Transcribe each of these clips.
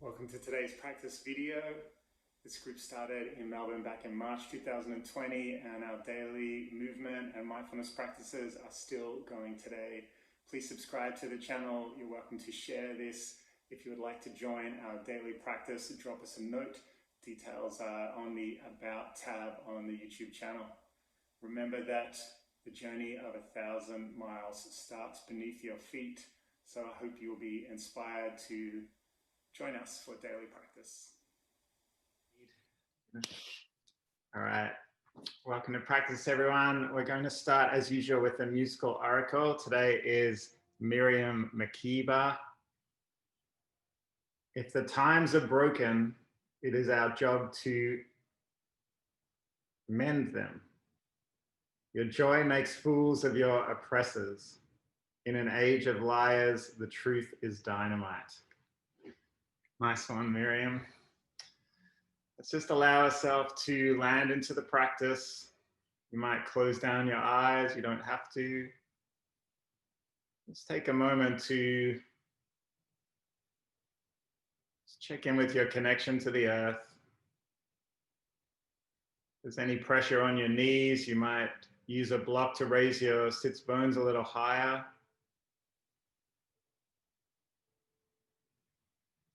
Welcome to today's practice video. This group started in Melbourne back in March 2020, and our daily movement and mindfulness practices are still going today. Please subscribe to the channel. You're welcome to share this. If you would like to join our daily practice, drop us a note. Details are on the About tab on the YouTube channel. Remember that the journey of 1,000 miles starts beneath your feet, so I hope you will be inspired to join us for daily practice. All right, welcome to practice, everyone. We're going to start as usual with a musical oracle. Today is Miriam Makeba. If the times are broken, it is our job to mend them. Your joy makes fools of your oppressors. In an age of liars, the truth is dynamite. Nice one, Miriam. Let's just allow ourselves to land into the practice. You might close down your eyes, you don't have to. Let's take a moment to check in with your connection to the earth. If there's any pressure on your knees, you might use a block to raise your sits bones a little higher.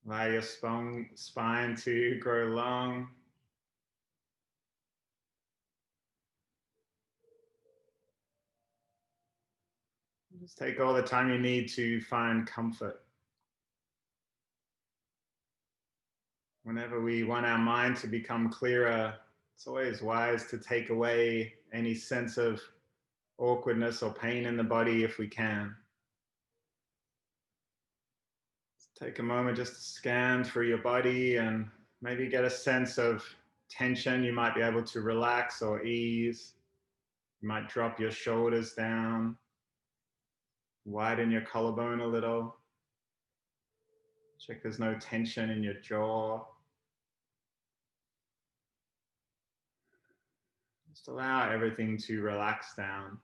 Allow your spine to grow long. Just take all the time you need to find comfort. Whenever we want our mind to become clearer, it's always wise to take away any sense of awkwardness or pain in the body if we can. Take a moment just to scan through your body and maybe get a sense of tension. You might be able to relax or ease. You might drop your shoulders down, widen your collarbone a little. Check there's no tension in your jaw. Just allow everything to relax down.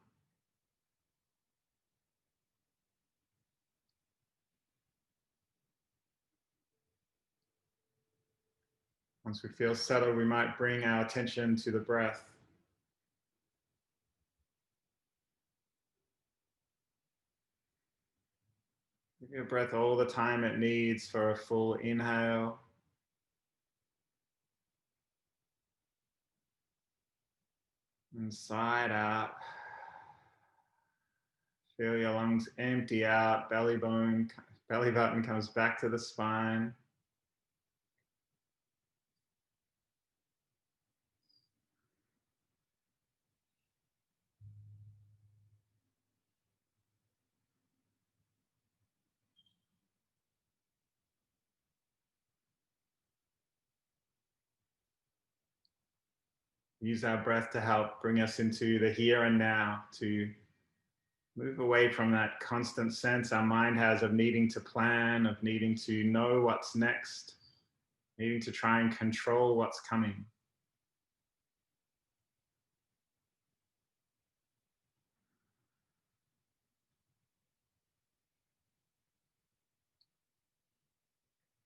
Once we feel settled, we might bring our attention to the breath. Give your breath all the time it needs for a full inhale. And sigh out. Feel your lungs empty out, belly button comes back to the spine. Use our breath to help bring us into the here and now, to move away from that constant sense our mind has of needing to plan, of needing to know what's next, needing to try and control what's coming.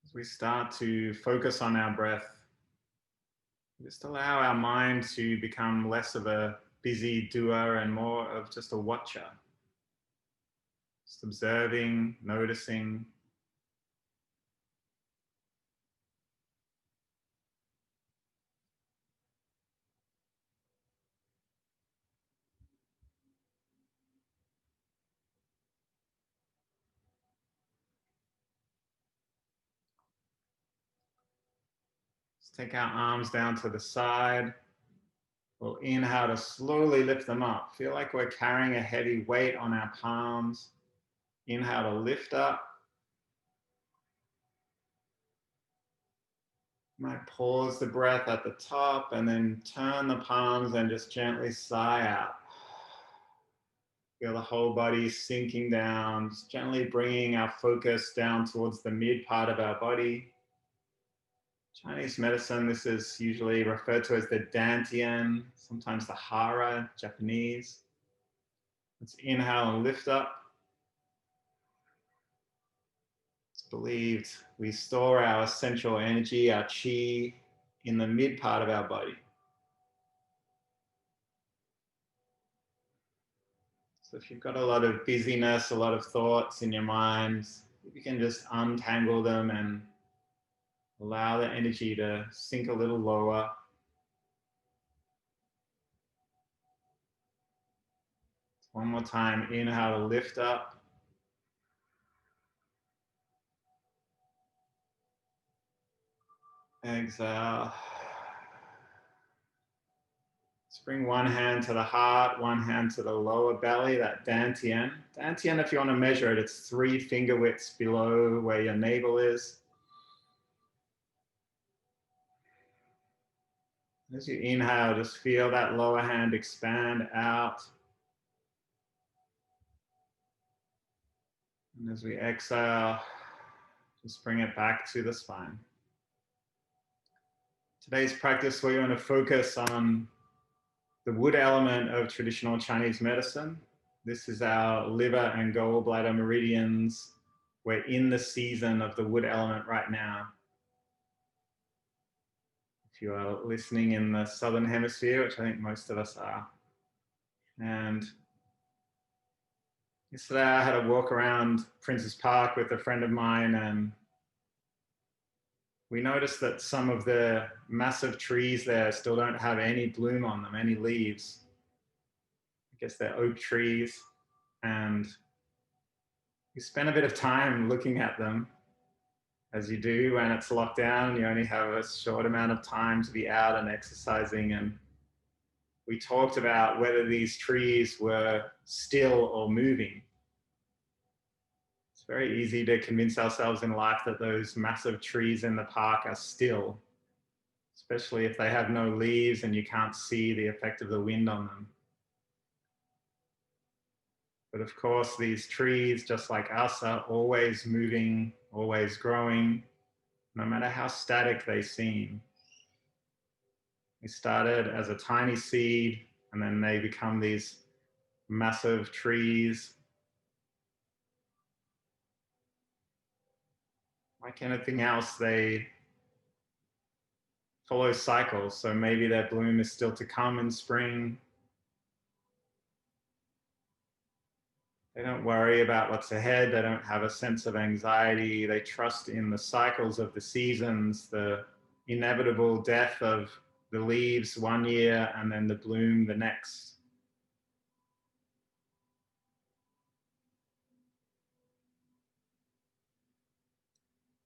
As we start to focus on our breath, just allow our mind to become less of a busy doer and more of just a watcher. Just observing, noticing. Let's take our arms down to the side. We'll inhale to slowly lift them up. Feel like we're carrying a heavy weight on our palms. Inhale to lift up. You might pause the breath at the top and then turn the palms and just gently sigh out. Feel the whole body sinking down, just gently bringing our focus down towards the mid part of our body. Chinese medicine, this is usually referred to as the dantian, sometimes the hara, Japanese. Let's inhale and lift up. believed we store our essential energy, our chi, in the mid part of our body. So if you've got a lot of busyness, a lot of thoughts in your mind, you can just untangle them and allow the energy to sink a little lower. One more time, inhale to lift up. Exhale. Let's bring one hand to the heart, one hand to the lower belly, that dantian. Dantian, if you want to measure it, it's 3 finger widths below where your navel is. As you inhale, just feel that lower hand expand out. And as we exhale, just bring it back to the spine. Today's practice, we're going to focus on the wood element of traditional Chinese medicine. This is our liver and gallbladder meridians. We're in the season of the wood element right now. If you are listening in the Southern Hemisphere, which I think most of us are. And yesterday I had a walk around Prince's Park with a friend of mine, and we noticed that some of the massive trees there still don't have any bloom on them, any leaves. I guess they're oak trees. And we spent a bit of time looking at them, as you do when it's locked down. You only have a short amount of time to be out and exercising. And we talked about whether these trees were still or moving. It's very easy to convince ourselves in life that those massive trees in the park are still, especially if they have no leaves and you can't see the effect of the wind on them. But of course, these trees, just like us, are always moving, always growing, no matter how static they seem. They started as a tiny seed, and then they become these massive trees. Like anything else, they follow cycles. So maybe their bloom is still to come in spring. They don't worry about what's ahead. They don't have a sense of anxiety. They trust in the cycles of the seasons, the inevitable death of the leaves one year and then the bloom the next.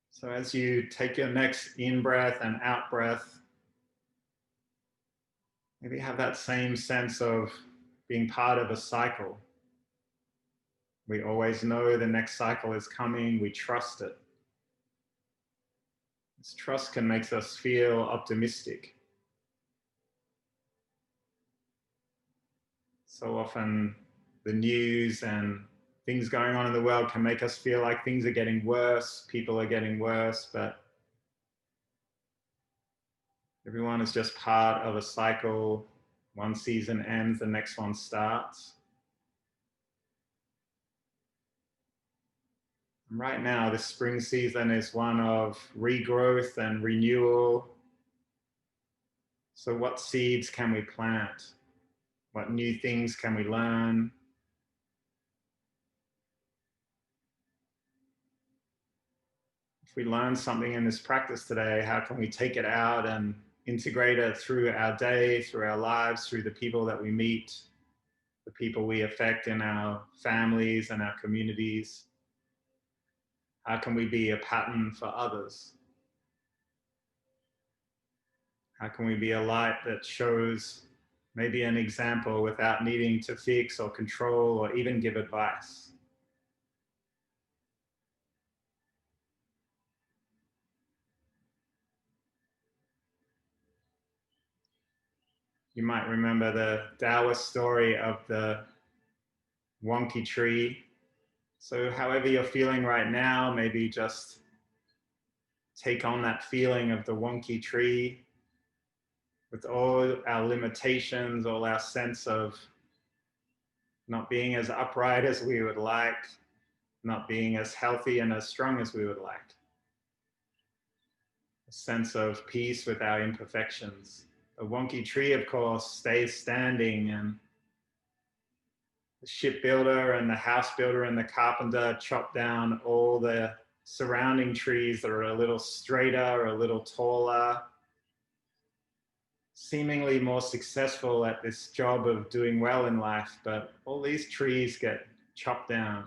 So as you take your next in-breath and out-breath, maybe have that same sense of being part of a cycle. We always know the next cycle is coming. We trust it. This trust can make us feel optimistic. So often the news and things going on in the world can make us feel like things are getting worse, people are getting worse, but everyone is just part of a cycle. One season ends, the next one starts. And right now, this spring season is one of regrowth and renewal. So what seeds can we plant? What new things can we learn? If we learn something in this practice today, how can we take it out and integrate it through our day, through our lives, through the people that we meet, the people we affect in our families and our communities? How can we be a pattern for others? How can we be a light that shows maybe an example without needing to fix or control or even give advice? You might remember the Taoist story of the wonky tree. So however you're feeling right now, maybe just take on that feeling of the wonky tree with all our limitations, all our sense of not being as upright as we would like, not being as healthy and as strong as we would like. A sense of peace with our imperfections. A wonky tree, of course, stays standing, and the shipbuilder and the house builder and the carpenter chop down all the surrounding trees that are a little straighter or a little taller, seemingly more successful at this job of doing well in life, but all these trees get chopped down.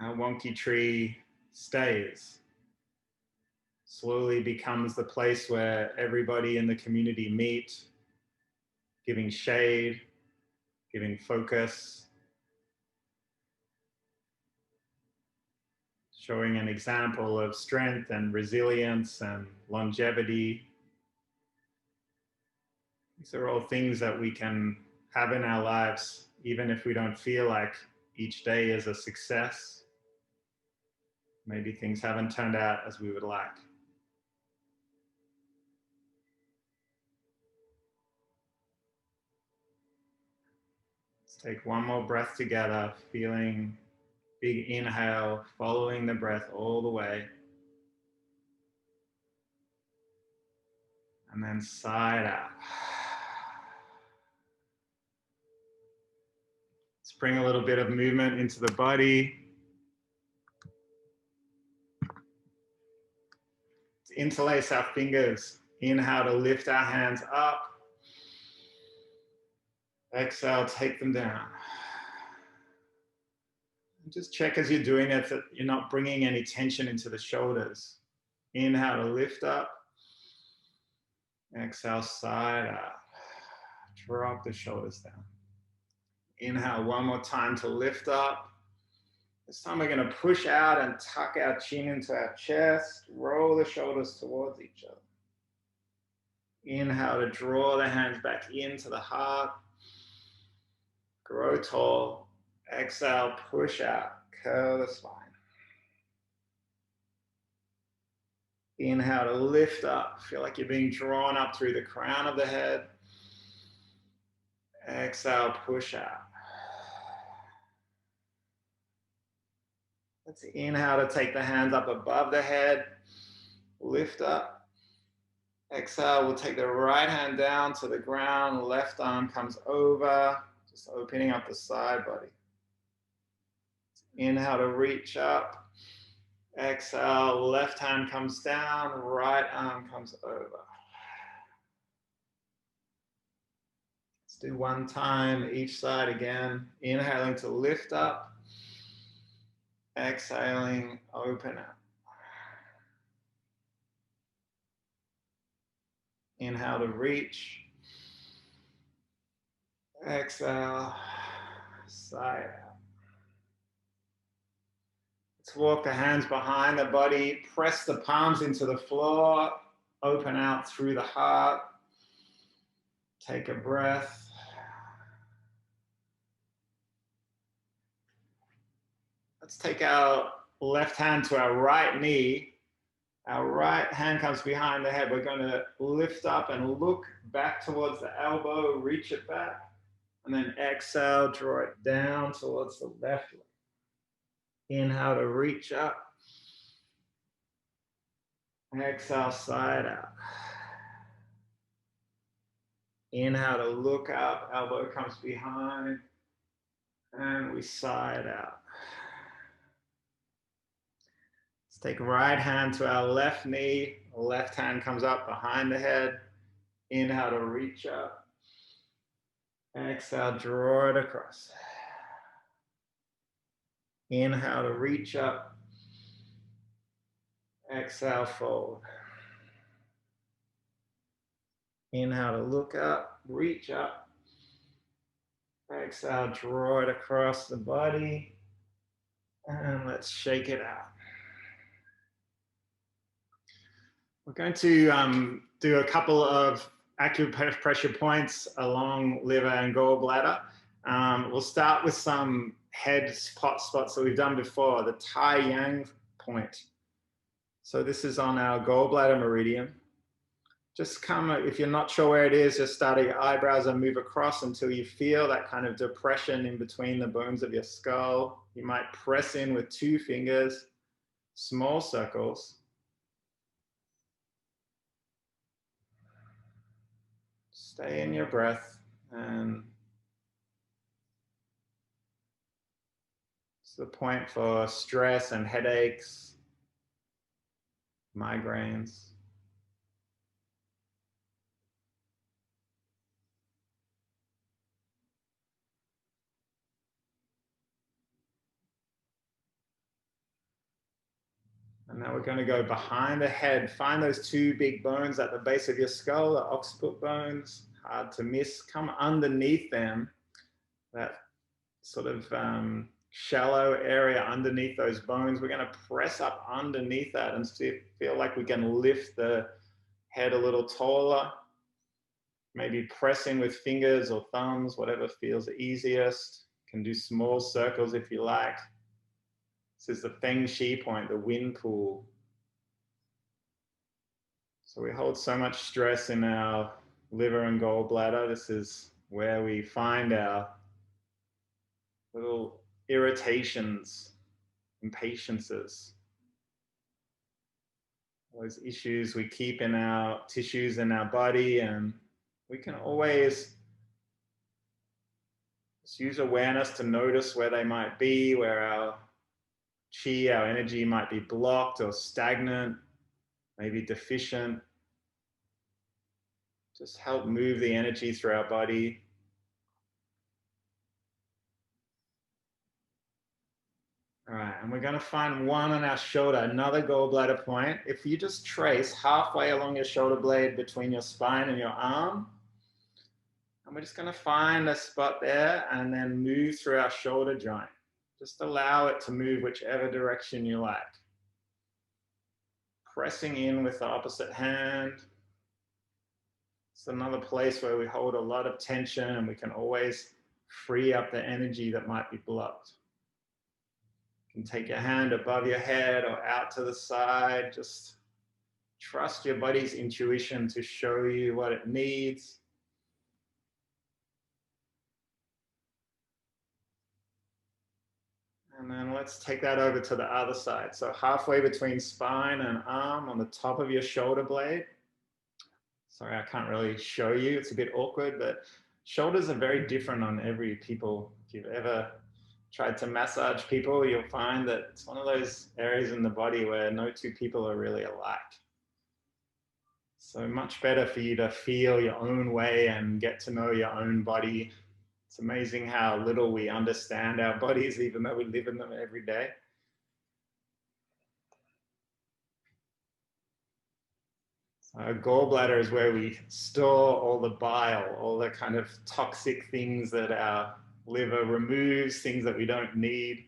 Our wonky tree stays, slowly becomes the place where everybody in the community meet, giving shade, giving focus, showing an example of strength and resilience and longevity. These are all things that we can have in our lives, even if we don't feel like each day is a success. Maybe things haven't turned out as we would like. Let's take one more breath together, feeling big inhale, following the breath all the way. And then sigh it out. Let's bring a little bit of movement into the body. Let's interlace our fingers. Inhale to lift our hands up. Exhale, take them down. Just check as you're doing it that you're not bringing any tension into the shoulders. Inhale to lift up. Exhale, side out. Drop the shoulders down. Inhale one more time to lift up. This time we're going to push out and tuck our chin into our chest. Roll the shoulders towards each other. Inhale to draw the hands back into the heart. Grow tall. Exhale, push out. Curl the spine. Inhale to lift up. Feel like you're being drawn up through the crown of the head. Exhale, push out. Let's inhale to take the hands up above the head. Lift up. Exhale, we'll take the right hand down to the ground. Left arm comes over. Just opening up the side body. Inhale to reach up. Exhale, left hand comes down, right arm comes over. Let's do one time each side again. Inhaling to lift up. Exhaling, open up. Inhale to reach. Exhale, side out. Let's walk the hands behind the body, press the palms into the floor, open out through the heart. Take a breath. Let's take our left hand to our right knee. Our right hand comes behind the head. We're going to lift up and look back towards the elbow, reach it back, and then exhale, draw it down towards the left leg. Inhale to reach up. Exhale, side out. Inhale to look up, elbow comes behind, and we side out. Let's take right hand to our left knee, left hand comes up behind the head. Inhale to reach up. Exhale, draw it across. Inhale to reach up. Exhale, fold. Inhale to look up, reach up. Exhale, draw it across the body. And let's shake it out. We're going to do a couple of acupressure points along liver and gallbladder. We'll start with some head spots that we've done before, the Tai Yang point. So this is on our gallbladder meridian. just come, if you're not sure where it is, just start at your eyebrows and move across until you feel that kind of depression in between the bones of your skull. You might press in with 2 fingers, small circles. Stay in your breath, and it's the point for stress and headaches, migraines. And now we're going to go behind the head. Find those 2 big bones at the base of your skull, the occiput bones, hard to miss. Come underneath them, that sort of shallow area underneath those bones. We're going to press up underneath that and feel like we can lift the head a little taller. Maybe pressing with fingers or thumbs, whatever feels easiest. You can do small circles if you like. This is the Feng Shi point, the wind pool. So we hold so much stress in our liver and gallbladder. This is where we find our little irritations, impatiences, those issues we keep in our tissues in our body, and we can always just use awareness to notice where they might be, where our chi, our energy might be blocked or stagnant, maybe deficient. Just help move the energy through our body. All right, and we're going to find one on our shoulder, another gallbladder point. If you just trace halfway along your shoulder blade between your spine and your arm, and we're just going to find a spot there and then move through our shoulder joint. Just allow it to move whichever direction you like. Pressing in with the opposite hand. It's another place where we hold a lot of tension, and we can always free up the energy that might be blocked. You can take your hand above your head or out to the side. Just trust your body's intuition to show you what it needs. And then let's take that over to the other side. So halfway between spine and arm on the top of your shoulder blade. Sorry, I can't really show you. It's a bit awkward, but shoulders are very different on every people. If you've ever tried to massage people, you'll find that it's one of those areas in the body where no 2 people are really alike. So much better for you to feel your own way and get to know your own body. It's amazing how little we understand our bodies, even though we live in them every day. Our gallbladder is where we store all the bile, all the kind of toxic things that our liver removes, things that we don't need,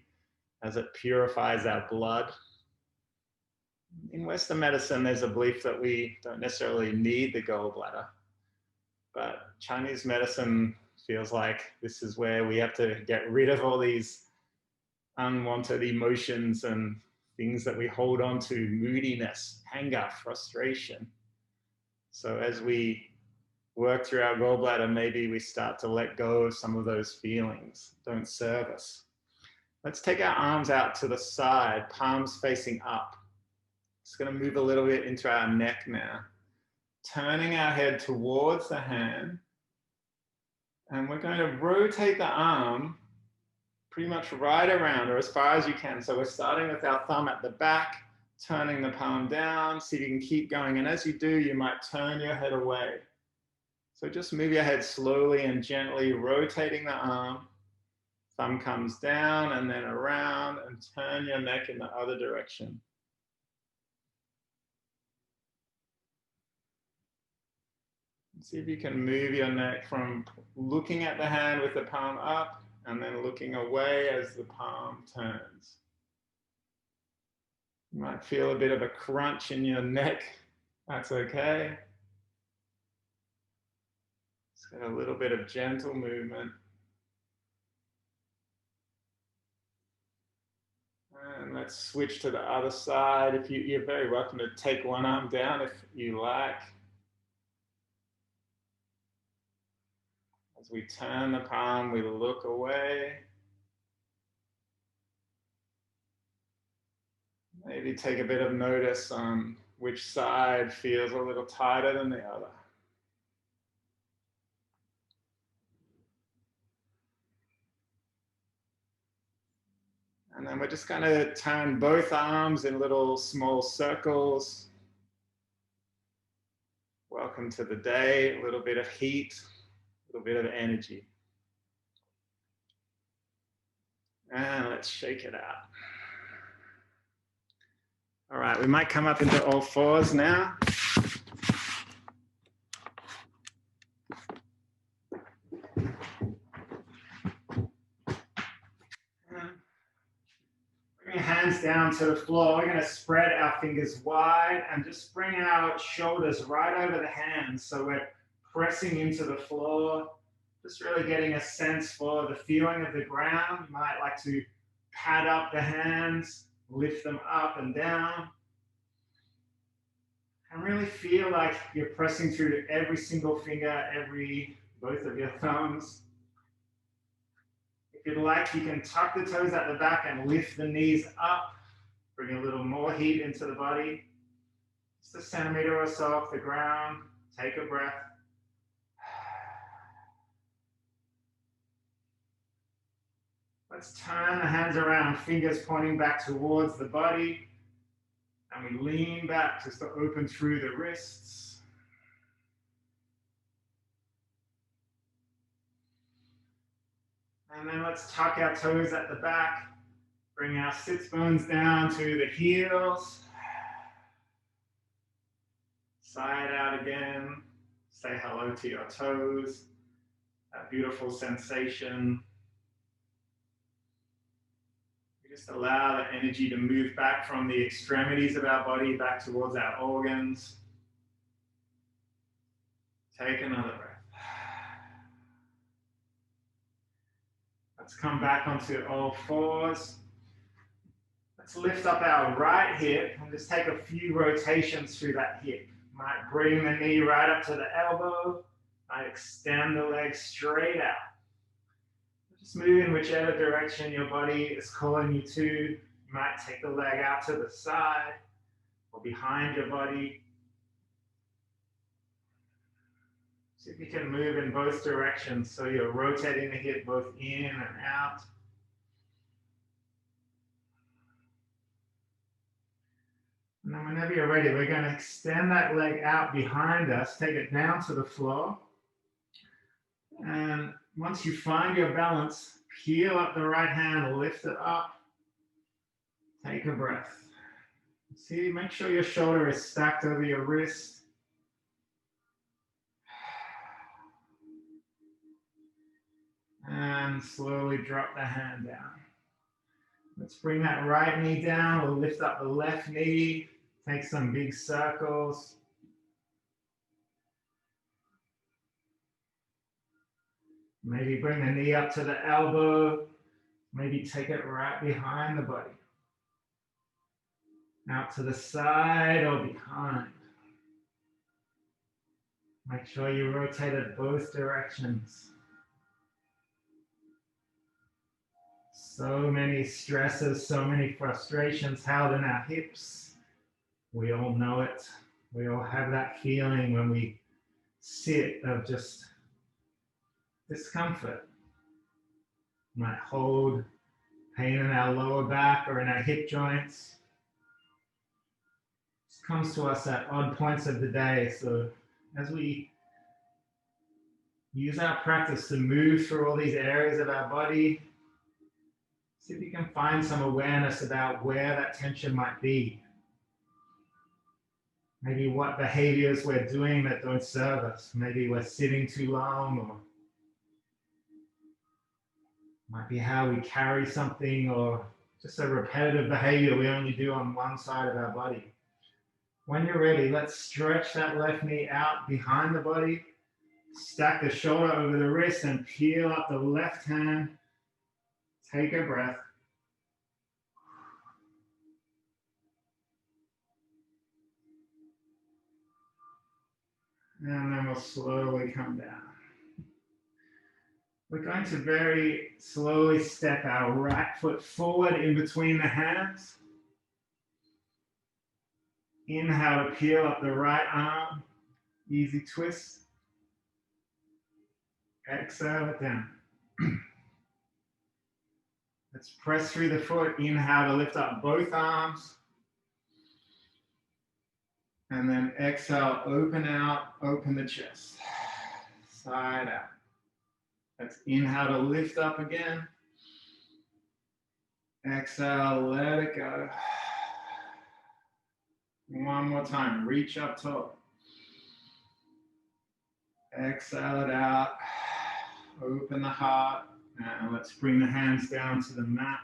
as it purifies our blood. In Western medicine, there's a belief that we don't necessarily need the gallbladder, but Chinese medicine feels like this is where we have to get rid of all these unwanted emotions and things that we hold on to, moodiness, anger, frustration. So as we work through our gallbladder, maybe we start to let go of some of those feelings, don't serve us. Let's take our arms out to the side, palms facing up. It's going to move a little bit into our neck now. Turning our head towards the hand. And we're going to rotate the arm pretty much right around, or as far as you can. So we're starting with our thumb at the back, turning the palm down, see if you can keep going. And as you do, you might turn your head away. So just move your head slowly and gently, rotating the arm. Thumb comes down and then around, and turn your neck in the other direction. See if you can move your neck from looking at the hand with the palm up and then looking away as the palm turns. You might feel a bit of a crunch in your neck. That's okay. Just get a little bit of gentle movement. And let's switch to the other side. You're very welcome to take one arm down if you like. As we turn the palm, we look away. Maybe take a bit of notice on which side feels a little tighter than the other. And then we're just going to turn both arms in little small circles. Welcome to the day, a little bit of heat, a little bit of energy. And let's shake it out. All right, we might come up into all fours now. Bring your hands down to the floor. We're going to spread our fingers wide and just bring our shoulders right over the hands. So we're pressing into the floor, just really getting a sense for the feeling of the ground. You might like to pad up the hands, lift them up and down. And really feel like you're pressing through every single finger, both of your thumbs. If you'd like, you can tuck the toes at the back and lift the knees up. Bring a little more heat into the body. Just a centimeter or so off the ground. Take a breath. Let's turn the hands around, fingers pointing back towards the body. And we lean back just to open through the wrists. And then let's tuck our toes at the back. Bring our sits bones down to the heels. Side out again. Say hello to your toes. That beautiful sensation. We just allow the energy to move back from the extremities of our body back towards our organs. Take another breath. Let's come back onto all fours. Let's lift up our right hip and just take a few rotations through that hip. Might bring the knee right up to the elbow. Might extend the leg straight out. Just move in whichever direction your body is calling you to. You might take the leg out to the side or behind your body. See if you can move in both directions so you're rotating the hip both in and out. And then whenever you're ready, we're going to extend that leg out behind us, take it down to the floor. And once you find your balance, peel up the right hand, lift it up. Take a breath. See, make sure your shoulder is stacked over your wrist. And slowly drop the hand down. Let's bring that right knee down. We'll lift up the left knee. Take some big circles. Maybe bring the knee up to the elbow. Maybe take it right behind the body. Out to the side or behind. Make sure you rotate it both directions. So many stresses, so many frustrations held in our hips. We all know it. We all have that feeling when we sit of just discomfort. We might hold pain in our lower back or in our hip joints. This comes to us at odd points of the day. So as we use our practice to move through all these areas of our body, see if you can find some awareness about where that tension might be. Maybe what behaviors we're doing that don't serve us. Maybe we're sitting too long, or might be how we carry something, or just a repetitive behavior we only do on one side of our body. When you're ready, let's stretch that left knee out behind the body, stack the shoulder over the wrist, and peel up the left hand. Take a breath. And then we'll slowly come down. We're going to very slowly step our right foot forward in between the hands. Inhale to peel up the right arm. Easy twist. Exhale it down. Let's press through the foot. Inhale to lift up both arms. And then exhale, open out, open the chest. Side out. Let's inhale to lift up again. Exhale, let it go. One more time, reach up tall. Exhale it out. Open the heart. And let's bring the hands down to the mat.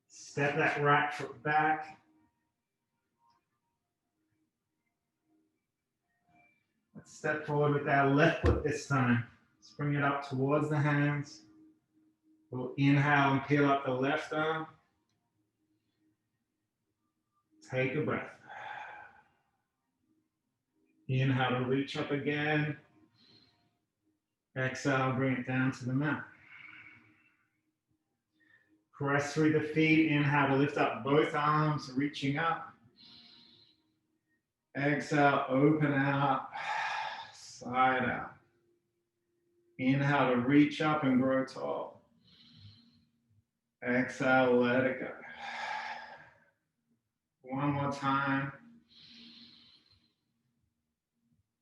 Step that right foot back. Let's step forward with our left foot this time. Let's bring it up towards the hands. We'll inhale and peel up the left arm. Take a breath. Inhale to reach up again. Exhale, bring it down to the mat. Press through the feet. Inhale to lift up both arms, reaching up. Exhale, open out, side out. Inhale to reach up and grow tall. Exhale, let it go. One more time.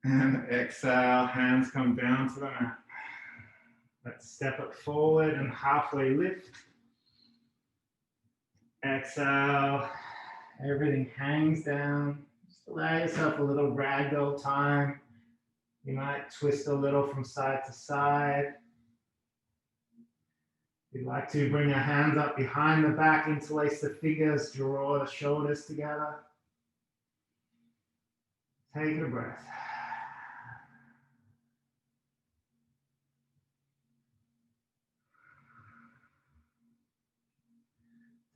And exhale, hands come down to the mat. Let's step it forward and halfway lift. Exhale, everything hangs down. Just allow yourself a little ragdoll time. You might twist a little from side to side. If you'd like to, bring your hands up behind the back, interlace the fingers, draw the shoulders together. Take a breath.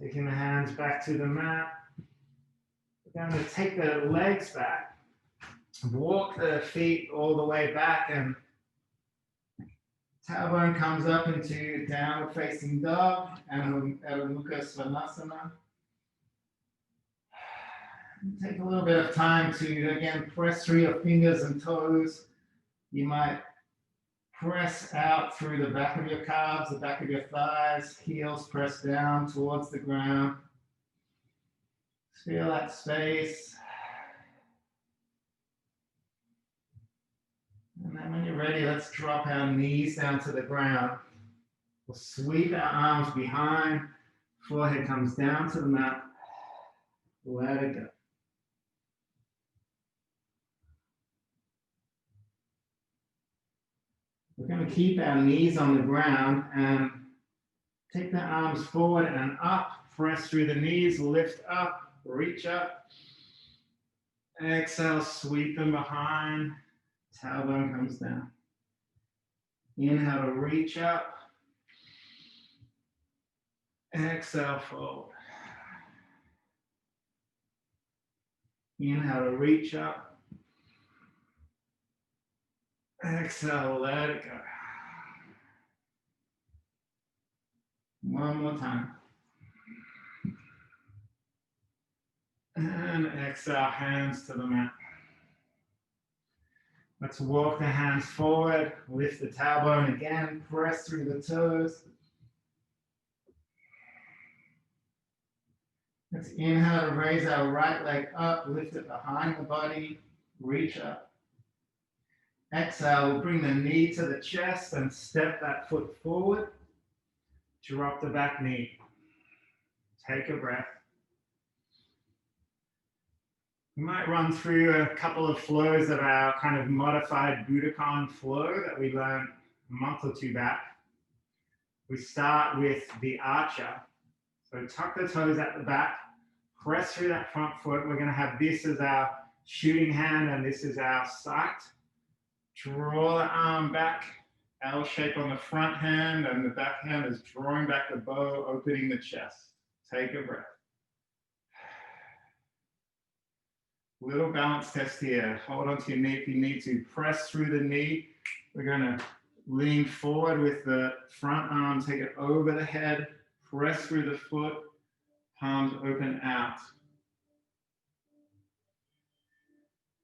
Taking the hands back to the mat. We're going to take the legs back, walk the feet all the way back, and tailbone comes up into downward facing dog and Adho Mukha Svanasana. Take a little bit of time to, again, press through your fingers and toes. You might press out through the back of your calves, the back of your thighs, heels press down towards the ground. Feel that space. And then when you're ready, let's drop our knees down to the ground. We'll sweep our arms behind, forehead comes down to the mat. Let it go. We're going to keep our knees on the ground and take the arms forward and up. Press through the knees, lift up, reach up. Exhale, sweep them behind. Tailbone comes down. Inhale to reach up. Exhale, fold. Inhale to reach up. Exhale, let it go. One more time. And exhale, hands to the mat. Let's walk the hands forward, lift the tailbone again, press through the toes. Let's inhale to raise our right leg up, lift it behind the body, reach up. Exhale, we'll bring the knee to the chest and step that foot forward. Drop the back knee. Take a breath. We might run through a couple of flows of our kind of modified budokon flow that we learned a month or two back. We start with the archer. So tuck the toes at the back, press through that front foot. We're going to have this as our shooting hand and this is our sight. Draw the arm back, L shape on the front hand, and the back hand is drawing back the bow, opening the chest. Take a breath. Little balance test here. Hold on to your knee if you need to. Press through the knee. We're going to Lean forward with the front arm, take it over the head, press through the foot, palms open out.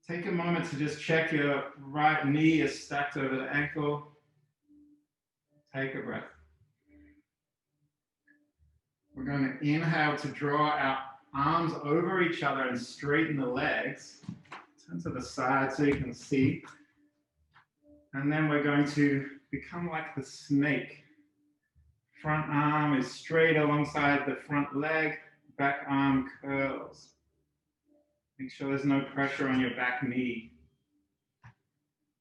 Take a moment to just check your right knee is stacked over the ankle. Take a breath. We're going to inhale to draw our arms over each other and straighten the legs. Turn to the side so you can see. And then we're going to become like the snake. Front arm is straight alongside the front leg, back arm curls. Make sure there's no pressure on your back knee.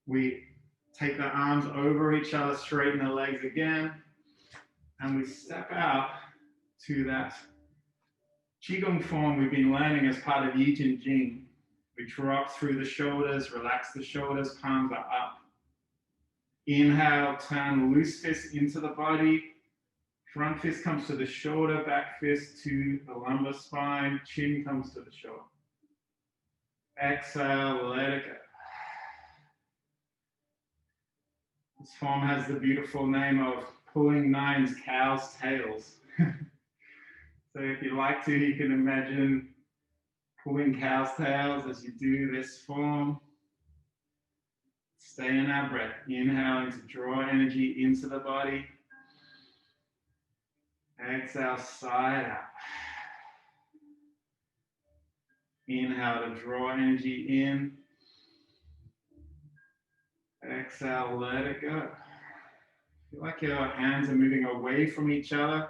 We take the arms over each other, straighten the legs again, and we step out to that Qigong form we've been learning as part of Yi Jin Jing. We drop through the shoulders, relax the shoulders, palms are up. Inhale, turn loose fist into the body. Front fist comes to the shoulder, back fist to the lumbar spine, chin comes to the shoulder. Exhale, let it go. This form has the beautiful name of pulling 9 cows' tails. So if you like to, you can imagine pulling cows' tails as you do this form. Stay in our breath, inhaling to draw energy into the body. Exhale, side out. Inhale to draw energy in. Exhale, let it go. Feel like your hands are moving away from each other.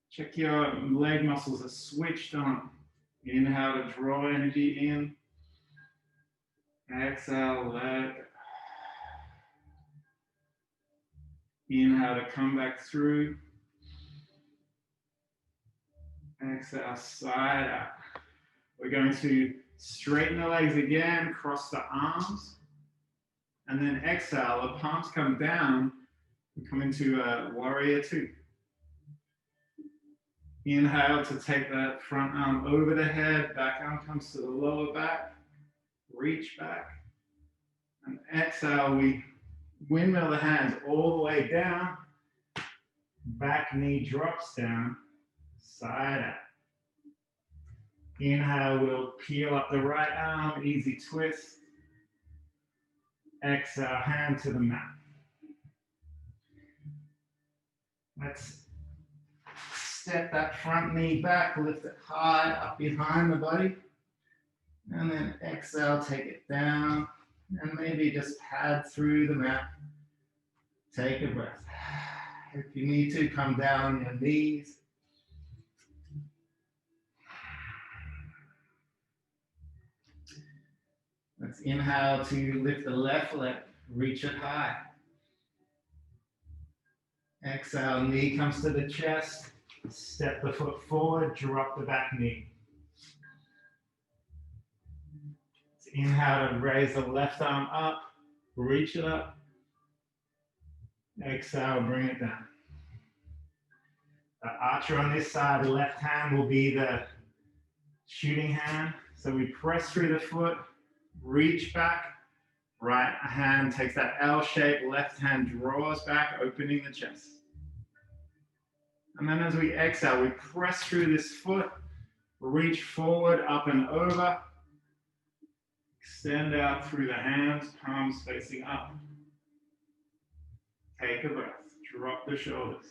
Check your leg muscles are switched on. Inhale to draw energy in. Exhale, let it go. Inhale to come back through. Exhale, side out. We're going to straighten the legs again, cross the arms. And then exhale, the palms come down. We come into a warrior 2. Inhale to take that front arm over the head, back arm comes to the lower back, reach back. And exhale, we windmill the hands all the way down, back knee drops down, side out. Inhale, we'll peel up the right arm, easy twist. Exhale, hand to the mat. Let's step that front knee back, lift it high up behind the body. And then exhale, take it down. And maybe just pad through the mat. Take a breath. If you need to, come down on your knees. Let's inhale to lift the left leg, reach it high. Exhale, knee comes to the chest. Step the foot forward, drop the back knee. Let's inhale to raise the left arm up, reach it up. Exhale, bring it down. The archer on this side, the left hand will be the shooting hand. So we press through the foot, reach back, right hand takes that L shape, left hand draws back, opening the chest. And then as we exhale, we press through this foot, reach forward, up and over, extend out through the hands, palms facing up. Take a breath, drop the shoulders.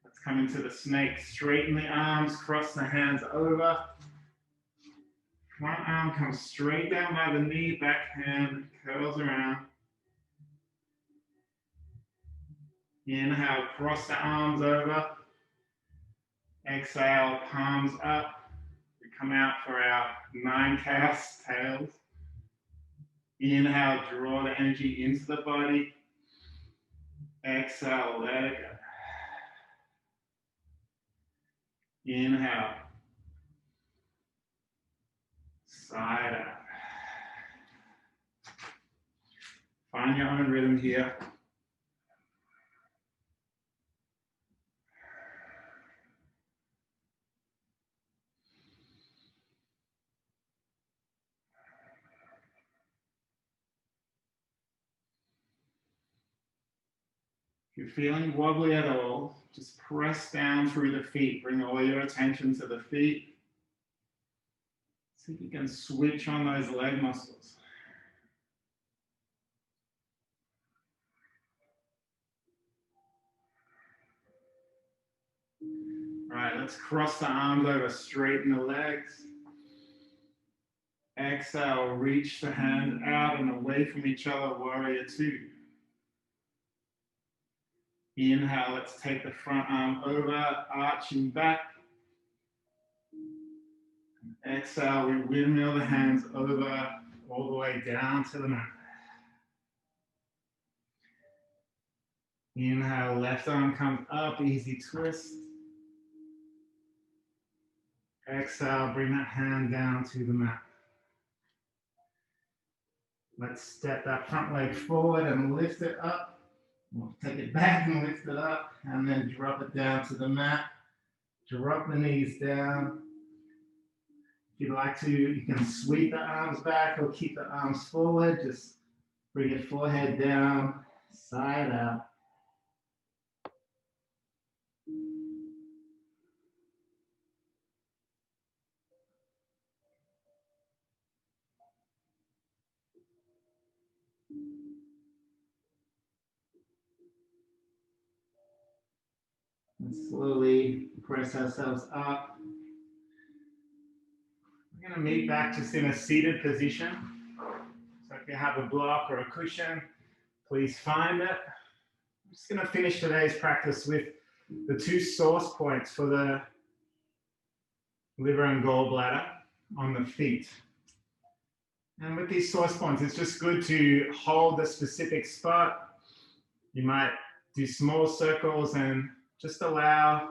Let's come into the snake, straighten the arms, cross the hands over. Front arm comes straight down by the knee, back hand curls around. Inhale, cross the arms over. Exhale, palms up. We come out for our 9 cows' tails. Inhale, draw the energy into the body. Exhale, let it go. Inhale. Side out. Find your own rhythm here. If you're feeling wobbly at all, just press down through the feet. Bring all your attention to the feet. See if you can switch on those leg muscles. All right, let's cross the arms over, straighten the legs. Exhale, reach the hand out and away from each other, warrior two. Inhale, let's take the front arm over, arching back. Exhale, we windmill the hands over, all the way down to the mat. Inhale, left arm comes up, easy twist. Exhale, bring that hand down to the mat. Let's step that front leg forward and lift it up. We'll take it back and lift it up, and then drop it down to the mat. Drop the knees down. If you'd like to, you can sweep the arms back or keep the arms forward. Just bring your forehead down, side out. And slowly press ourselves up. We're going to meet back just in a seated position. So if you have a block or a cushion, please find it. I'm just going to finish today's practice with the two source points for the liver and gallbladder on the feet. And with these source points, it's just good to hold a specific spot. You might do small circles and just allow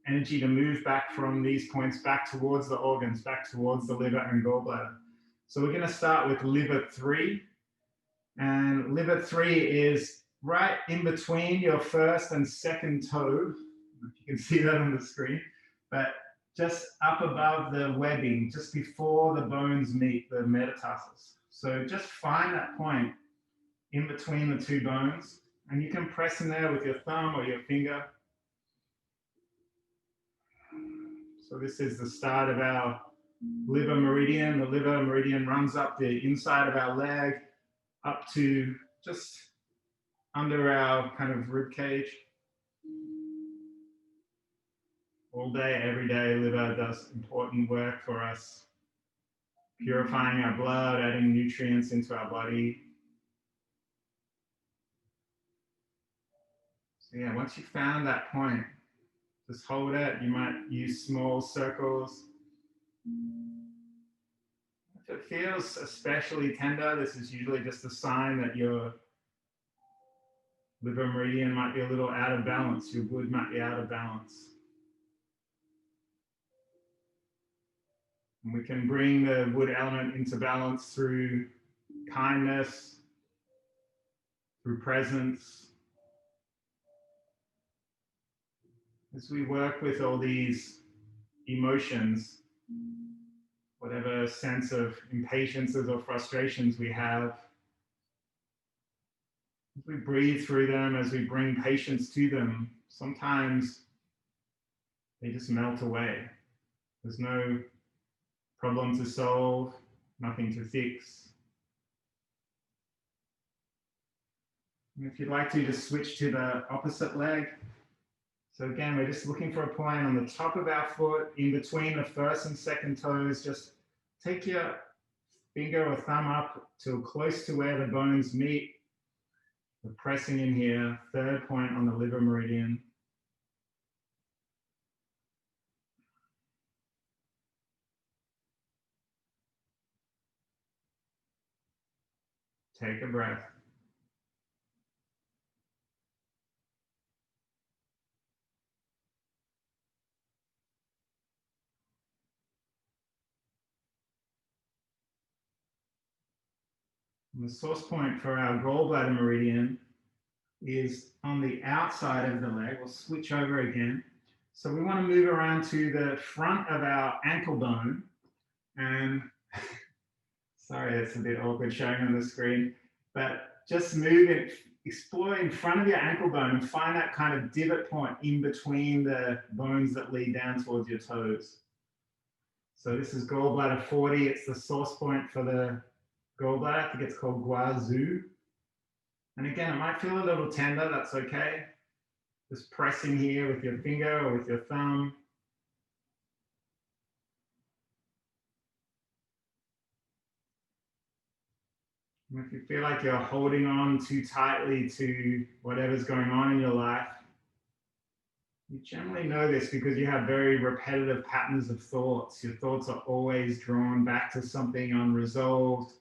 energy to move back from these points back towards the organs, back towards the liver and gallbladder. So we're going to start with liver 3. And liver 3 is right in between your first and second toe. If you can see that on the screen, but just up above the webbing, just before the bones meet, the metatarsus. So just find that point in between the two bones, and you can press in there with your thumb or your finger. So this is the start of our liver meridian. The liver meridian runs up the inside of our leg, up to just under our kind of rib cage. All day, every day, liver does important work for us, purifying our blood, adding nutrients into our body. So yeah, once you found that point, just hold it. You might use small circles. If it feels especially tender, this is usually just a sign that your liver meridian might be a little out of balance. Your wood might be out of balance. And we can bring the wood element into balance through kindness, through presence. As we work with all these emotions, whatever sense of impatiences or frustrations we have, as we breathe through them, as we bring patience to them, sometimes they just melt away. There's no problem to solve, nothing to fix. And if you'd like to, just switch to the opposite leg. So again, we're just looking for a point on the top of our foot, in between the first and second toes. Just take your finger or thumb up till close to where the bones meet. We're pressing in here, third point on the liver meridian. Take a breath. And the source point for our gallbladder meridian is on the outside of the leg. We'll switch over again. So we want to move around to the front of our ankle bone. And sorry, it's a bit awkward showing on the screen, but just move it explore in front of your ankle bone and find that kind of divot point in between the bones that lead down towards your toes. So this is gallbladder 40. It's the source point for the gallbladder. I think it's called guazu. And again, it might feel a little tender. That's okay. Just pressing here with your finger or with your thumb. And if you feel like you're holding on too tightly to whatever's going on in your life, you generally know this because you have very repetitive patterns of thoughts. Your thoughts are always drawn back to something unresolved,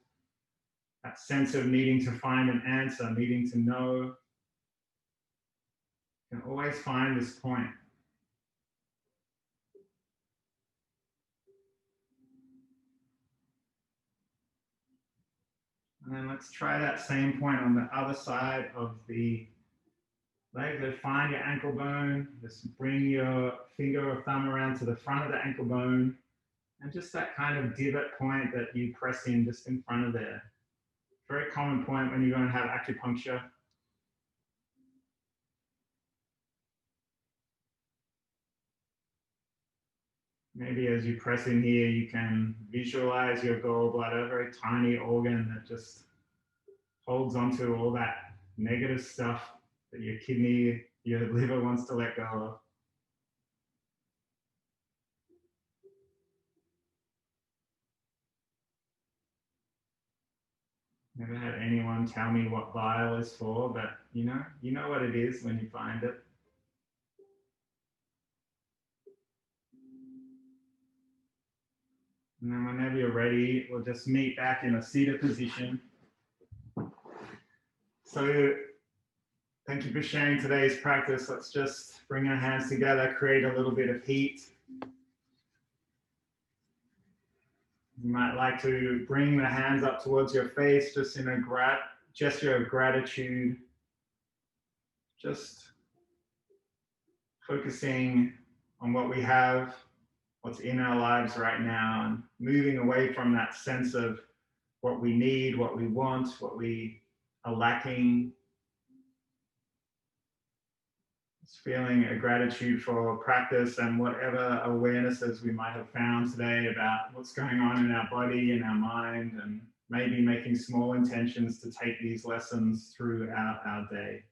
that sense of needing to find an answer, needing to know. You can always find this point. And then let's try that same point on the other side of the leg. So find your ankle bone. Just bring your finger or thumb around to the front of the ankle bone. And just that kind of divot point that you press in just in front of there. Very common point when you go and have acupuncture. Maybe as you press in here, you can visualize your gallbladder, a very tiny organ that just holds onto all that negative stuff that your kidney, your liver wants to let go of. Never had anyone tell me what bile is for, but you know what it is when you find it. And then whenever you're ready, we'll just meet back in a seated position. So thank you for sharing today's practice. Let's just bring our hands together, create a little bit of heat. You might like to bring the hands up towards your face, just in a gesture of gratitude. Just focusing on what we have, what's in our lives right now, and moving away from that sense of what we need, what we want, what we are lacking. Just feeling a gratitude for practice and whatever awarenesses we might have found today about what's going on in our body, in our mind, and maybe making small intentions to take these lessons throughout our day.